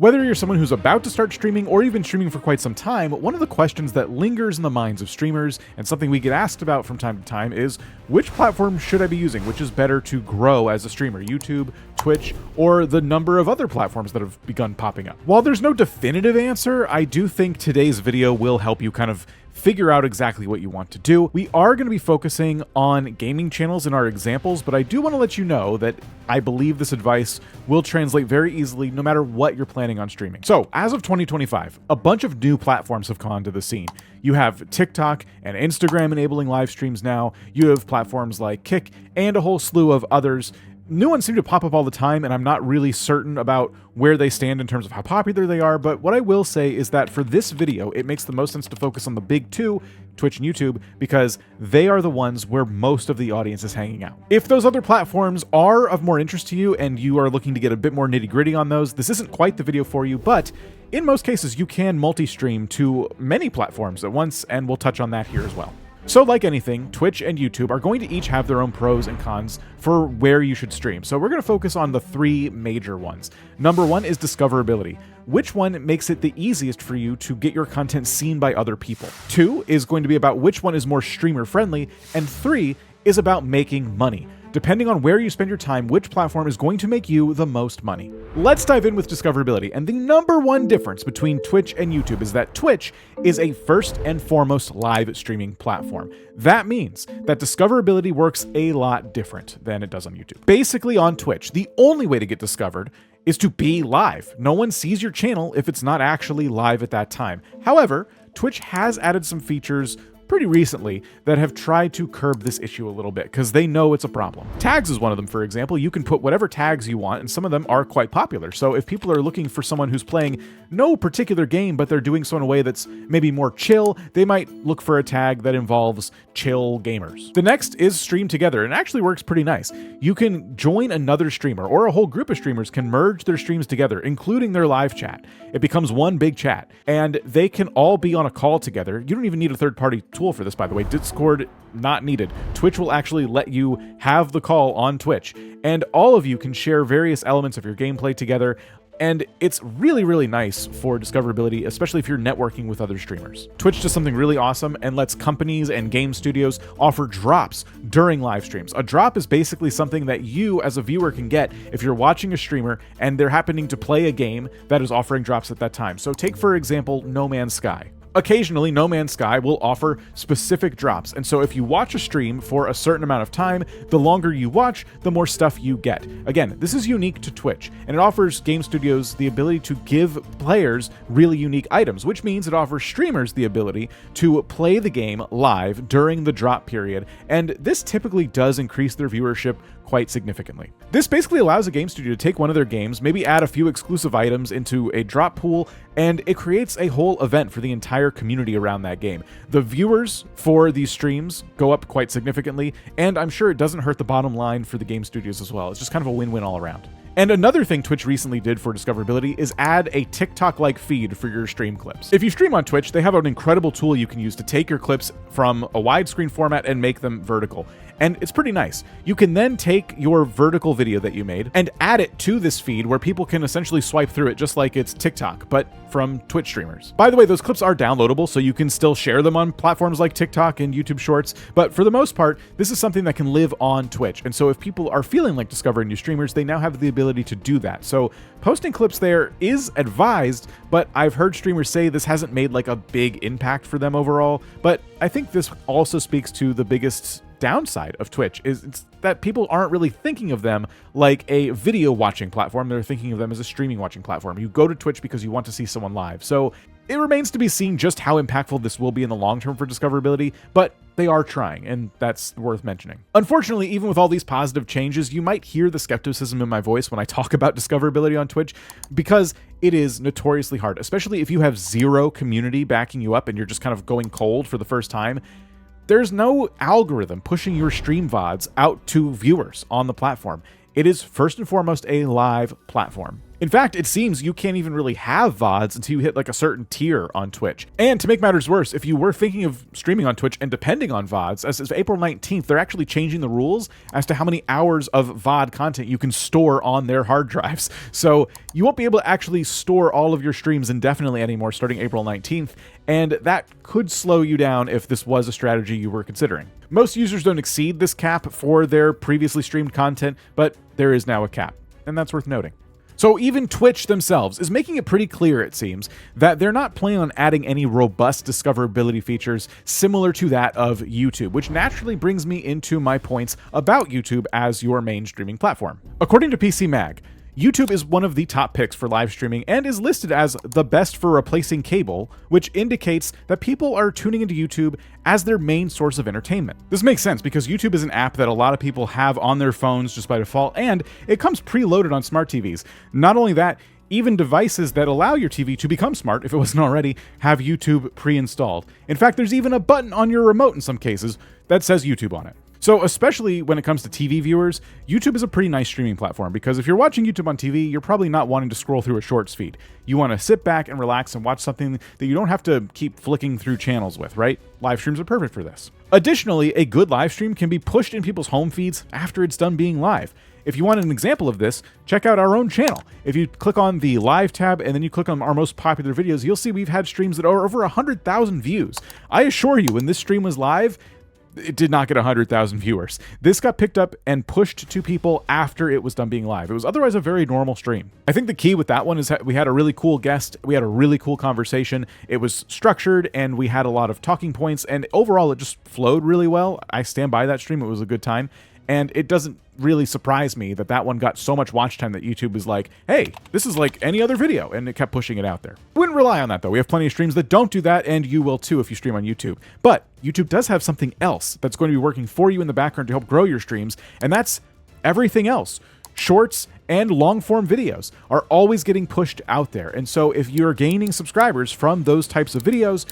Whether you're someone who's about to start streaming or you've been streaming for quite some time, one of the questions that lingers in the minds of streamers, and something we get asked about from time to time, is which platform should I be using? Which is better to grow as a streamer? YouTube, Twitch, or the number of other platforms that have begun popping up? While there's no definitive answer, I do think today's video will help you kind of figure out exactly what you want to do. We are going to be focusing on gaming channels in our examples, but I do want to let you know that I believe this advice will translate very easily no matter what you're planning on streaming. So, as of 2025, a bunch of new platforms have come onto the scene. You have TikTok and Instagram enabling live streams now. You have platforms like Kick and a whole slew of others. New ones seem to pop up all the time, and I'm not really certain about where they stand in terms of how popular they are, but what I will say is that for this video, it makes the most sense to focus on the big two, Twitch and YouTube, because they are the ones where most of the audience is hanging out. If those other platforms are of more interest to you and you are looking to get a bit more nitty-gritty on those, this isn't quite the video for you, but in most cases, you can multi-stream to many platforms at once, and we'll touch on that here as well. So like anything, Twitch and YouTube are going to each have their own pros and cons for where you should stream. So we're going to focus on the three major ones. Number one is discoverability. Which one makes it the easiest for you to get your content seen by other people? Two is going to be about which one is more streamer friendly. And three is about making money. Depending on where you spend your time, which platform is going to make you the most money. Let's dive in with discoverability. And the number one difference between Twitch and YouTube is that Twitch is a first and foremost live streaming platform. That means that discoverability works a lot different than it does on YouTube. Basically on Twitch, the only way to get discovered is to be live. No one sees your channel if it's not actually live at that time. However, Twitch has added some features pretty recently that have tried to curb this issue a little bit because they know it's a problem. Tags is one of them, for example. You can put whatever tags you want, and some of them are quite popular. So if people are looking for someone who's playing no particular game, but they're doing so in a way that's maybe more chill, they might look for a tag that involves chill gamers. The next is stream together, and it actually works pretty nice. You can join another streamer, or a whole group of streamers can merge their streams together, including their live chat. It becomes one big chat, and they can all be on a call together. You don't even need a third-party tool for this, by the way. Discord not needed. Twitch will actually let you have the call on Twitch, and all of you can share various elements of your gameplay together. And it's really, really nice for discoverability, especially if you're networking with other streamers. Twitch does something really awesome and lets companies and game studios offer drops during live streams. A drop is basically something that you as a viewer can get if you're watching a streamer and they're happening to play a game that is offering drops at that time. So take, for example, No Man's Sky. Occasionally, No Man's Sky will offer specific drops, and so if you watch a stream for a certain amount of time, the longer you watch, the more stuff you get. Again, this is unique to Twitch, and it offers game studios the ability to give players really unique items, which means it offers streamers the ability to play the game live during the drop period, and this typically does increase their viewership quite significantly. This basically allows a game studio to take one of their games, maybe add a few exclusive items into a drop pool, and it creates a whole event for the entire community around that game. The viewers for these streams go up quite significantly, and I'm sure it doesn't hurt the bottom line for the game studios as well. It's just kind of a win-win all around. And another thing Twitch recently did for discoverability is add a TikTok-like feed for your stream clips. If you stream on Twitch, they have an incredible tool you can use to take your clips from a widescreen format and make them vertical. And it's pretty nice. You can then take your vertical video that you made and add it to this feed where people can essentially swipe through it just like it's TikTok, but from Twitch streamers. By the way, those clips are downloadable, so you can still share them on platforms like TikTok and YouTube Shorts, but for the most part, this is something that can live on Twitch. And so if people are feeling like discovering new streamers, they now have the ability to do that. So posting clips there is advised, but I've heard streamers say this hasn't made like a big impact for them overall. But I think this also speaks to the biggest downside of Twitch is it's that people aren't really thinking of them like a video watching platform. They're thinking of them as a streaming watching platform. You go to Twitch because you want to see someone live. So it remains to be seen just how impactful this will be in the long term for discoverability, but they are trying, and that's worth mentioning. Unfortunately, even with all these positive changes, you might hear the skepticism in my voice when I talk about discoverability on Twitch, because it is notoriously hard, especially if you have zero community backing you up and you're just kind of going cold for the first time. There's no algorithm pushing your stream VODs out to viewers on the platform. It is first and foremost a live platform. In fact, it seems you can't even really have VODs until you hit like a certain tier on Twitch. And to make matters worse, if you were thinking of streaming on Twitch and depending on VODs, as of April 19th, they're actually changing the rules as to how many hours of VOD content you can store on their hard drives. So you won't be able to actually store all of your streams indefinitely anymore starting April 19th, and that could slow you down if this was a strategy you were considering. Most users don't exceed this cap for their previously streamed content, but there is now a cap, and that's worth noting. So even Twitch themselves is making it pretty clear, it seems, that they're not planning on adding any robust discoverability features similar to that of YouTube, which naturally brings me into my points about YouTube as your main streaming platform. According to PC Mag, YouTube is one of the top picks for live streaming and is listed as the best for replacing cable, which indicates that people are tuning into YouTube as their main source of entertainment. This makes sense because YouTube is an app that a lot of people have on their phones just by default, and it comes preloaded on smart TVs. Not only that, even devices that allow your TV to become smart, if it wasn't already, have YouTube pre-installed. In fact, there's even a button on your remote in some cases that says YouTube on it. So especially when it comes to TV viewers, YouTube is a pretty nice streaming platform because if you're watching YouTube on TV, you're probably not wanting to scroll through a shorts feed. You want to sit back and relax and watch something that you don't have to keep flicking through channels with, right? Live streams are perfect for this. Additionally, a good live stream can be pushed in people's home feeds after it's done being live. If you want an example of this, check out our own channel. If you click on the live tab and then you click on our most popular videos, you'll see we've had streams that are over 100,000 views. I assure you, when this stream was live, it did not get 100,000 viewers. This got picked up and pushed to people after it was done being live. It was otherwise a very normal stream. I think the key with that one is that we had a really cool guest. We had a really cool conversation. It was structured and we had a lot of talking points, and overall it just flowed really well. I stand by that stream. It was a good time. And it doesn't really surprise me that that one got so much watch time that YouTube was like, hey, this is like any other video, and it kept pushing it out there. Wouldn't rely on that, though. We have plenty of streams that don't do that, and you will too if you stream on YouTube. But YouTube does have something else that's going to be working for you in the background to help grow your streams, and that's everything else. Shorts and long-form videos are always getting pushed out there. And so if you're gaining subscribers from those types of videos,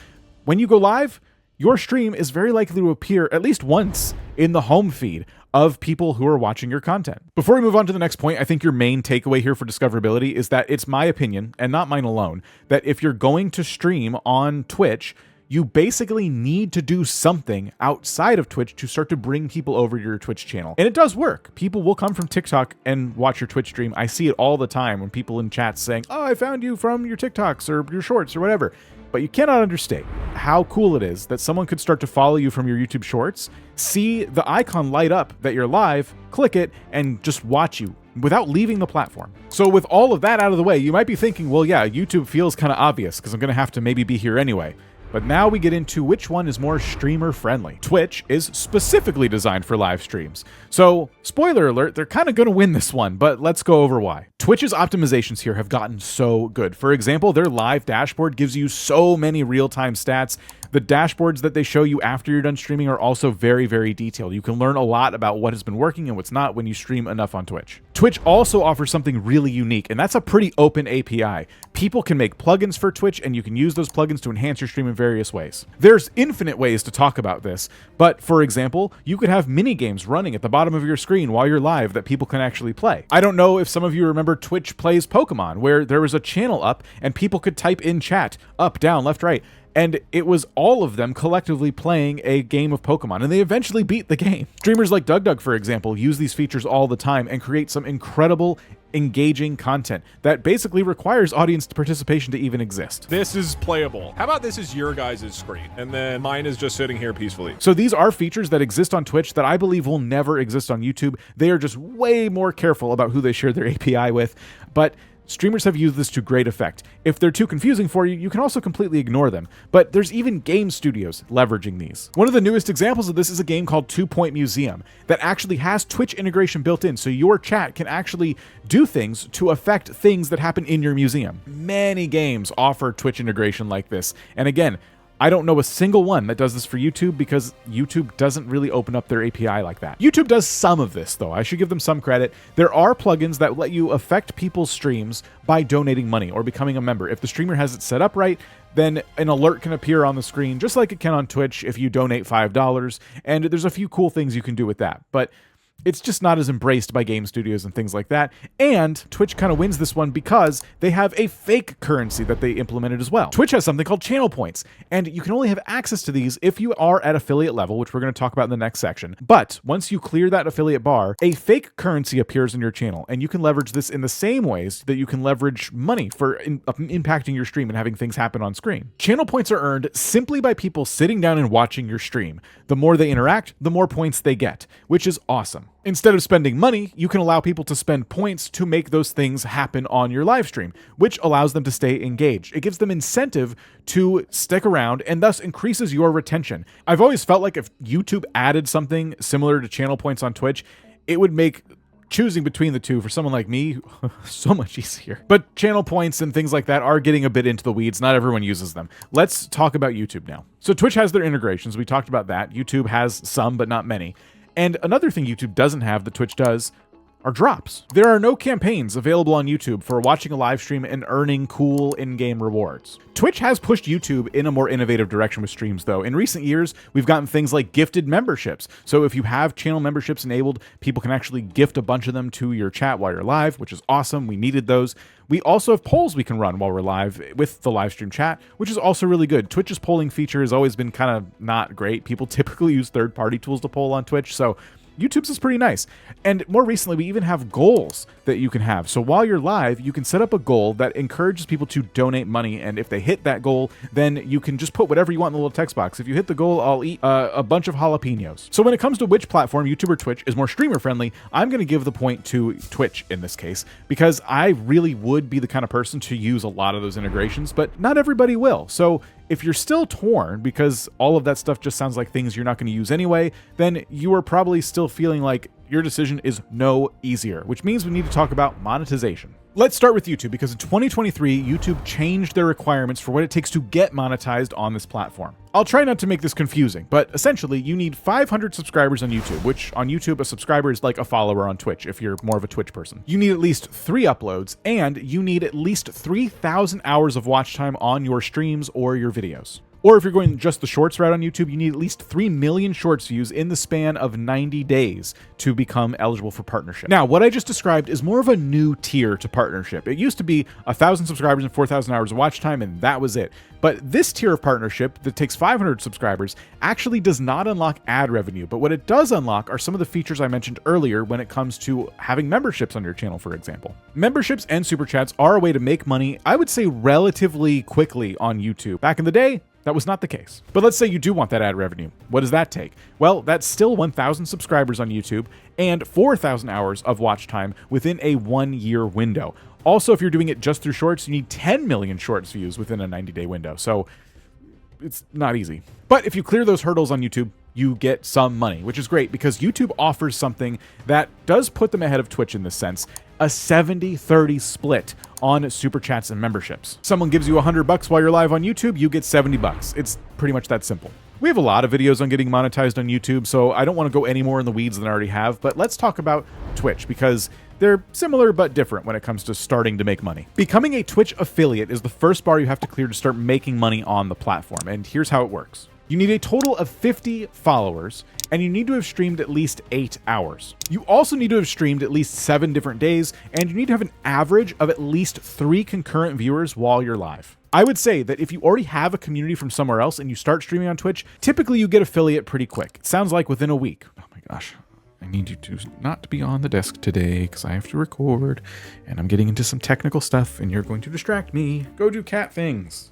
when you go live, your stream is very likely to appear at least once in the home feed of people who are watching your content. Before we move on to the next point, I think your main takeaway here for discoverability is that it's my opinion, and not mine alone, that if you're going to stream on Twitch, you basically need to do something outside of Twitch to start to bring people over to your Twitch channel. And it does work. People will come from TikTok and watch your Twitch stream. I see it all the time when people in chats saying, oh, I found you from your TikToks or your shorts or whatever. But you cannot understate how cool it is that someone could start to follow you from your YouTube shorts, see the icon light up that you're live, click it, and just watch you without leaving the platform. So with all of that out of the way, you might be thinking, well, yeah, YouTube feels kind of obvious because I'm going to have to maybe be here anyway. But now we get into which one is more streamer friendly. Twitch is specifically designed for live streams. So, spoiler alert, they're kind of going to win this one, but let's go over why. Twitch's optimizations here have gotten so good. For example, their live dashboard gives you so many real-time stats. The dashboards that they show you after you're done streaming are also very, very detailed. You can learn a lot about what has been working and what's not when you stream enough on Twitch. Twitch also offers something really unique, and that's a pretty open API. People can make plugins for Twitch, and you can use those plugins to enhance your stream in various ways. There's infinite ways to talk about this, but for example, you could have mini games running at the bottom of your screen while you're live that people can actually play. I don't know if some of you remember Twitch Plays Pokemon, where there was a channel up and people could type in chat, up, down, left, right, and it was all of them collectively playing a game of Pokemon, and they eventually beat the game. Streamers like DugDug, for example, use these features all the time and create some incredible, engaging content that basically requires audience participation to even exist. This is playable. How about this is your guys' screen, and then mine is just sitting here peacefully. So these are features that exist on Twitch that I believe will never exist on YouTube. They are just way more careful about who they share their API with, but streamers have used this to great effect. If they're too confusing for you, you can also completely ignore them. But there's even game studios leveraging these. One of the newest examples of this is a game called 2 Point Museum that actually has Twitch integration built in, so your chat can actually do things to affect things that happen in your museum. Many games offer Twitch integration like this. And again, I don't know a single one that does this for YouTube because YouTube doesn't really open up their API like that. YouTube does some of this, though. I should give them some credit. There are plugins that let you affect people's streams by donating money or becoming a member. If the streamer has it set up right, then an alert can appear on the screen, just like it can on Twitch if you donate $5. And there's a few cool things you can do with that. But It's just not as embraced by game studios and things like that. And Twitch kind of wins this one because they have a fake currency that they implemented as well. Twitch has something called channel points, and you can only have access to these if you are at affiliate level, which we're going to talk about in the next section. But once you clear that affiliate bar, a fake currency appears in your channel, and you can leverage this in the same ways that you can leverage money for impacting your stream and having things happen on screen. Channel points are earned simply by people sitting down and watching your stream. The more they interact, the more points they get, which is awesome. Instead of spending money, you can allow people to spend points to make those things happen on your live stream, which allows them to stay engaged. It gives them incentive to stick around and thus increases your retention. I've always felt like if YouTube added something similar to channel points on Twitch, it would make choosing between the two for someone like me so much easier. But channel points and things like that are getting a bit into the weeds. Not everyone uses them. Let's talk about YouTube now. So Twitch has their integrations. We talked about that. YouTube has some, but not many. And another thing YouTube doesn't have that Twitch does are drops. There are no campaigns available on YouTube for watching a live stream and earning cool in-game rewards. Twitch has pushed YouTube in a more innovative direction with streams, though. In recent years, we've gotten things like gifted memberships. So if you have channel memberships enabled, people can actually gift a bunch of them to your chat while you're live, which is awesome. We needed those. We also have polls we can run while we're live with the live stream chat, which is also really good. Twitch's polling feature has always been kind of not great. People typically use third-party tools to poll on Twitch, so YouTube's is pretty nice. And more recently, we even have goals that you can have. So while you're live, you can set up a goal that encourages people to donate money. And if they hit that goal, then you can just put whatever you want in the little text box. If you hit the goal, I'll eat a bunch of jalapenos. So when it comes to which platform, YouTube or Twitch, is more streamer friendly, I'm going to give the point to Twitch in this case, because I really would be the kind of person to use a lot of those integrations, but not everybody will. So if you're still torn because all of that stuff just sounds like things you're not going to use anyway, then you are probably still feeling like your decision is no easier, which means we need to talk about monetization. Let's start with YouTube, because in 2023, YouTube changed their requirements for what it takes to get monetized on this platform. I'll try not to make this confusing, but essentially you need 500 subscribers on YouTube, which on YouTube, a subscriber is like a follower on Twitch if you're more of a Twitch person. You need at least 3 uploads, and you need at least 3,000 hours of watch time on your streams or your videos. Or if you're going just the shorts route on YouTube, you need at least 3 million shorts views in the span of 90 days to become eligible for partnership. Now, what I just described is more of a new tier to partnership. It used to be 1,000 subscribers and 4,000 hours of watch time, and that was it. But this tier of partnership that takes 500 subscribers actually does not unlock ad revenue. But what it does unlock are some of the features I mentioned earlier when it comes to having memberships on your channel, for example. Memberships and super chats are a way to make money, I would say, relatively quickly on YouTube. Back in the day, that was not the case. But let's say you do want that ad revenue. What does that take? Well, that's still 1,000 subscribers on YouTube and 4,000 hours of watch time within a 1-year window. Also, if you're doing it just through shorts, you need 10 million shorts views within a 90-day window. So it's not easy. But if you clear those hurdles on YouTube, you get some money, which is great because YouTube offers something that does put them ahead of Twitch in this sense, a 70-30 split on super chats and memberships. Someone gives you $100 while you're live on YouTube, you get $70. It's pretty much that simple. We have a lot of videos on getting monetized on YouTube, so I don't want to go any more in the weeds than I already have, but let's talk about Twitch because they're similar but different when it comes to starting to make money. Becoming a Twitch affiliate is the first bar you have to clear to start making money on the platform, and here's how it works. You need a total of 50 followers, and you need to have streamed at least 8 hours. You also need to have streamed at least 7 different days, and you need to have an average of at least 3 concurrent viewers while you're live. I would say that if you already have a community from somewhere else and you start streaming on Twitch, typically you get affiliate pretty quick. It sounds like within a week. Oh my gosh. I need you to not be on the desk today because I have to record, and I'm getting into some technical stuff, and you're going to distract me. Go do cat things.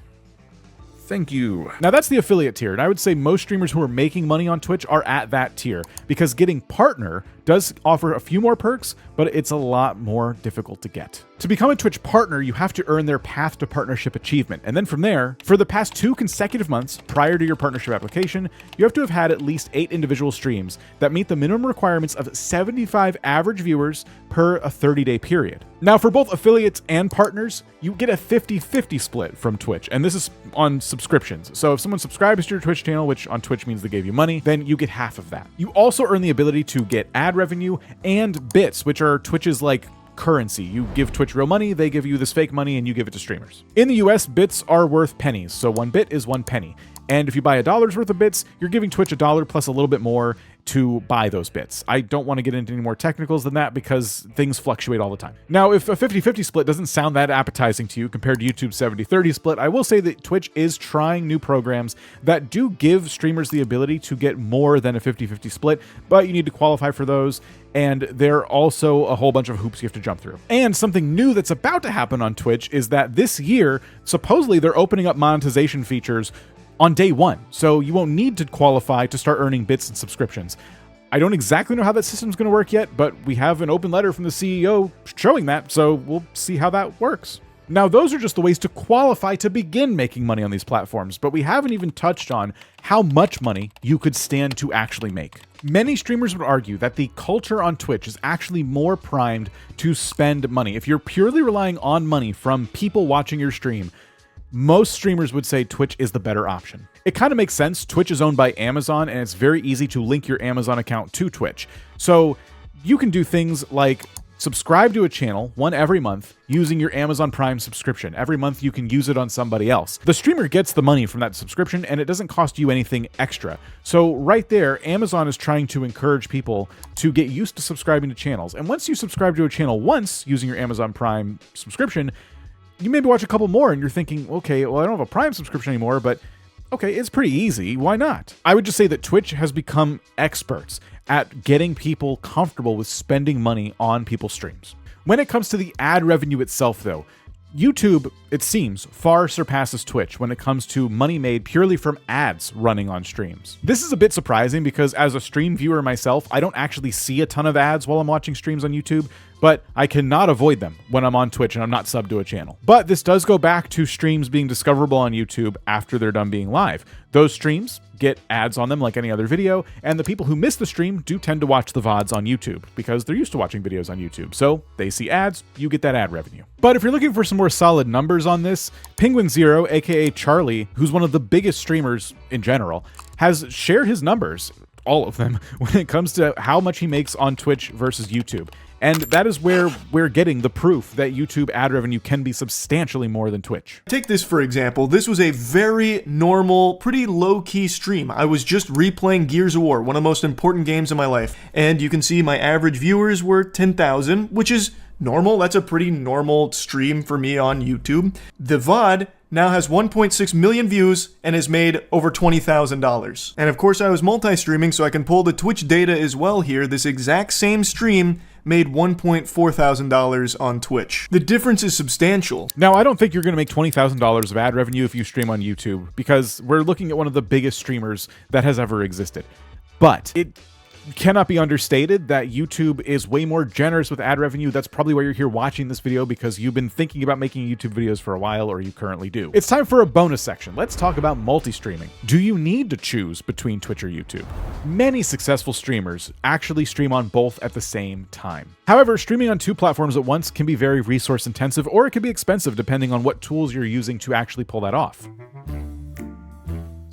Thank you. Now that's the affiliate tier, and I would say most streamers who are making money on Twitch are at that tier because getting partner does offer a few more perks, but it's a lot more difficult to get. To become a Twitch partner, you have to earn their Path to Partnership achievement. And then from there, for the past 2 consecutive months prior to your partnership application, you have to have had at least 8 individual streams that meet the minimum requirements of 75 average viewers per a 30-day period. Now, for both affiliates and partners, you get a 50-50 split from Twitch, and this is on subscriptions. So if someone subscribes to your Twitch channel, which on Twitch means they gave you money, then you get half of that. You also earn the ability to get ad revenue and bits, which are Twitch's like currency. You give Twitch real money, they give you this fake money, and you give it to streamers. In the US, bits are worth pennies, so 1 bit is 1 penny. And if you buy $1 worth of bits, you're giving Twitch $1 plus a little bit more, to buy those bits. I don't want to get into any more technicals than that because things fluctuate all the time. Now, if a 50-50 split doesn't sound that appetizing to you compared to YouTube's 70-30 split, I will say that Twitch is trying new programs that do give streamers the ability to get more than a 50-50 split, but you need to qualify for those. And there are also a whole bunch of hoops you have to jump through. And something new that's about to happen on Twitch is that this year, supposedly they're opening up monetization features on day one. So you won't need to qualify to start earning bits and subscriptions. I don't exactly know how that system's going to work yet, but we have an open letter from the CEO showing that, so we'll see how that works. Now, those are just the ways to qualify to begin making money on these platforms, but we haven't even touched on how much money you could stand to actually make. Many streamers would argue that the culture on Twitch is actually more primed to spend money. If you're purely relying on money from people watching your stream, most streamers would say Twitch is the better option. It kind of makes sense. Twitch is owned by Amazon, and it's very easy to link your Amazon account to Twitch. So you can do things like subscribe to a channel, one every month, using your Amazon Prime subscription. Every month you can use it on somebody else. The streamer gets the money from that subscription and it doesn't cost you anything extra. So right there, Amazon is trying to encourage people to get used to subscribing to channels. And once you subscribe to a channel once using your Amazon Prime subscription, you maybe watch a couple more and you're thinking, okay, well, I don't have a Prime subscription anymore, but okay, it's pretty easy. Why not? I would just say that Twitch has become experts at getting people comfortable with spending money on people's streams. When it comes to the ad revenue itself, though, YouTube, it seems, far surpasses Twitch when it comes to money made purely from ads running on streams. This is a bit surprising because as a stream viewer myself, I don't actually see a ton of ads while I'm watching streams on YouTube, but I cannot avoid them when I'm on Twitch and I'm not subbed to a channel. But this does go back to streams being discoverable on YouTube after they're done being live. Those streams get ads on them like any other video, and the people who miss the stream do tend to watch the VODs on YouTube because they're used to watching videos on YouTube. So they see ads, you get that ad revenue. But if you're looking for some more solid numbers on this, Penguin Zero, aka Charlie, who's one of the biggest streamers in general, has shared his numbers, all of them, when it comes to how much he makes on Twitch versus YouTube. And that is where we're getting the proof that YouTube ad revenue can be substantially more than Twitch. Take this for example. This was a very normal, pretty low-key stream. I was just replaying Gears of War, one of the most important games in my life. And you can see my average viewers were 10,000, which is normal. That's a pretty normal stream for me on YouTube. The VOD now has 1.6 million views and has made over $20,000. And of course I was multi-streaming, so I can pull the Twitch data as well here. This exact same stream made $1.4 thousand on Twitch. The difference is substantial. Now, I don't think you're going to make $20,000 of ad revenue if you stream on YouTube because we're looking at one of the biggest streamers that has ever existed. But it cannot be understated that YouTube is way more generous with ad revenue. That's probably why you're here watching this video, because you've been thinking about making YouTube videos for a while, or you currently do. It's time for a bonus section. Let's talk about multi-streaming. Do you need to choose between Twitch or YouTube? Many successful streamers actually stream on both at the same time. However, streaming on two platforms at once can be very resource intensive, or it can be expensive depending on what tools you're using to actually pull that off.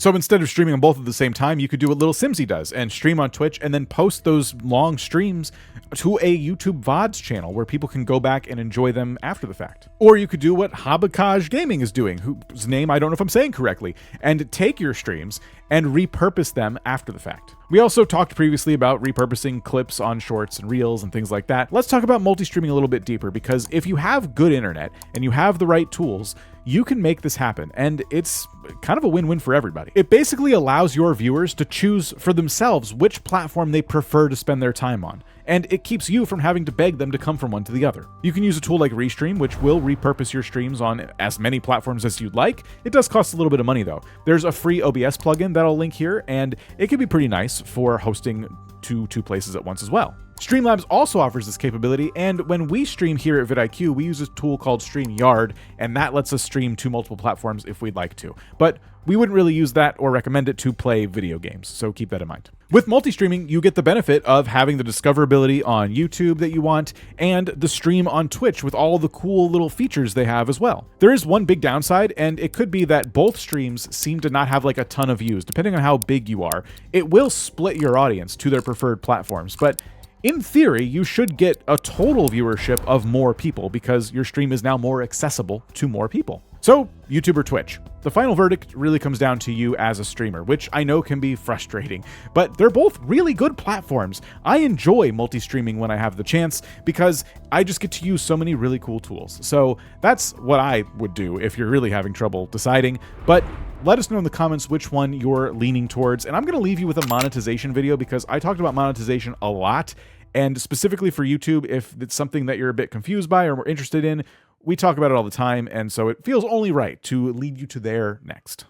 So instead of streaming on both at the same time, you could do what Little Simsy does and stream on Twitch and then post those long streams to a YouTube VODs channel where people can go back and enjoy them after the fact. Or you could do what Habakaj Gaming is doing, whose name I don't know if I'm saying correctly, and take your streams and repurpose them after the fact. We also talked previously about repurposing clips on shorts and reels and things like that. Let's talk about multi-streaming a little bit deeper, because if you have good internet and you have the right tools, you can make this happen, and it's kind of a win-win for everybody. It basically allows your viewers to choose for themselves which platform they prefer to spend their time on, and it keeps you from having to beg them to come from one to the other. You can use a tool like Restream, which will repurpose your streams on as many platforms as you'd like. It does cost a little bit of money though. There's a free OBS plugin that I'll link here, and it can be pretty nice for hosting to two places at once as well. Streamlabs also offers this capability, and when we stream here at vidIQ, we use a tool called StreamYard, and that lets us stream to multiple platforms if we'd like to. But we wouldn't really use that or recommend it to play video games, so keep that in mind. With multi-streaming, you get the benefit of having the discoverability on YouTube that you want, and the stream on Twitch with all the cool little features they have as well. There is one big downside, and it could be that both streams seem to not have like a ton of views. Depending on how big you are, it will split your audience to their preferred platforms, but in theory, you should get a total viewership of more people because your stream is now more accessible to more people. So, YouTube or Twitch? The final verdict really comes down to you as a streamer, which I know can be frustrating, but they're both really good platforms. I enjoy multi-streaming when I have the chance because I just get to use so many really cool tools. So that's what I would do if you're really having trouble deciding, but let us know in the comments which one you're leaning towards, and I'm going to leave you with a monetization video because I talked about monetization a lot, and specifically for YouTube, if it's something that you're a bit confused by or more interested in, we talk about it all the time, and so it feels only right to lead you to there next.